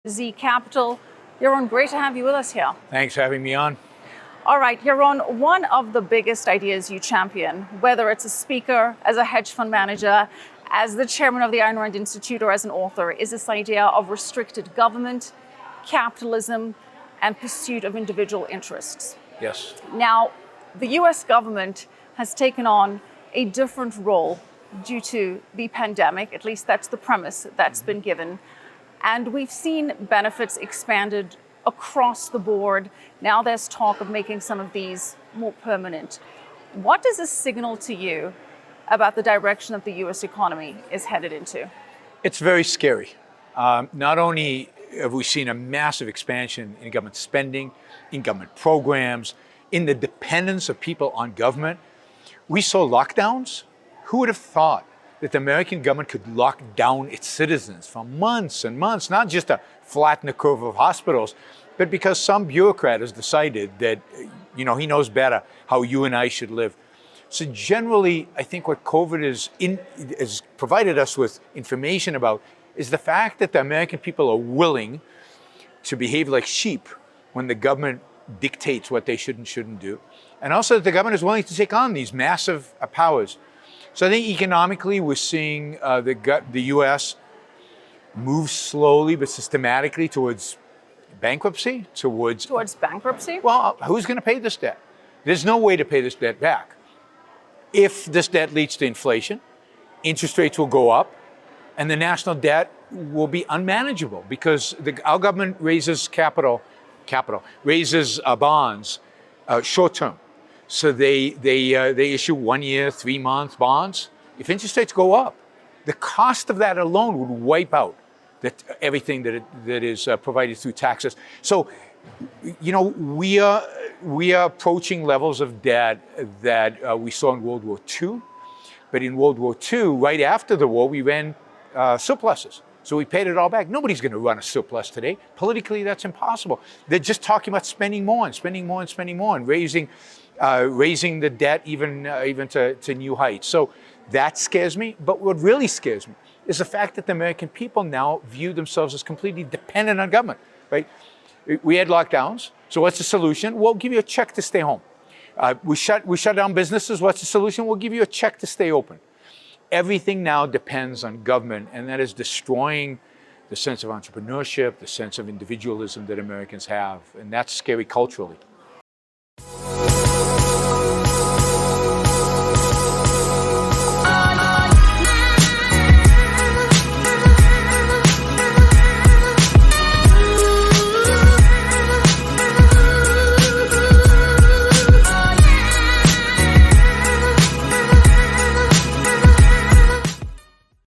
BHZ Capital. Yaron, great to have you with us here. Thanks for having me on. All right, Yaron, one of the biggest ideas you champion, whether it's a speaker, as a hedge fund manager, as the chairman of the Ayn Rand Institute, or as an author, is this idea of restricted government, capitalism, and pursuit of individual interests. Yes. Now, the US government has taken on a different role due to the pandemic, at least that's the premise that's been given. And we've seen benefits expanded across the board. Now there's talk of making some of these more permanent. What does this signal to you about the direction that the US economy is headed into? It's very scary. Not only have we seen a massive expansion in government spending, in government programs, in the dependence of people on government, we saw lockdowns. Who would have thought that the American government could lock down its citizens for months and months, not just to flatten the curve of hospitals, but because some bureaucrat has decided that, he knows better how you and I should live. So generally, I think what COVID has provided us with information about is the fact that the American people are willing to behave like sheep when the government dictates what they should and shouldn't do. And also that the government is willing to take on these massive powers. So I think economically, we're seeing the U.S. move slowly but systematically towards bankruptcy, towards bankruptcy? Well, who's going to pay this debt? There's no way to pay this debt back. If this debt leads to inflation, interest rates will go up, and the national debt will be unmanageable because our government raises raises bonds short term. So they issue 1 year, 3 month bonds. If interest rates go up, the cost of that alone would wipe out everything that is provided through taxes. So, we are approaching levels of debt that we saw in World War II. But in World War II, right after the war, we ran surpluses. So we paid it all back. Nobody's going to run a surplus today. Politically, that's impossible. They're just talking about spending more and spending more and spending more and raising the debt even to new heights. So that scares me. But what really scares me is the fact that the American people now view themselves as completely dependent on government, right? We had lockdowns. So what's the solution? We'll give you a check to stay home. We shut down businesses. What's the solution? We'll give you a check to stay open. Everything now depends on government, and that is destroying the sense of entrepreneurship, the sense of individualism that Americans have, and that's scary culturally.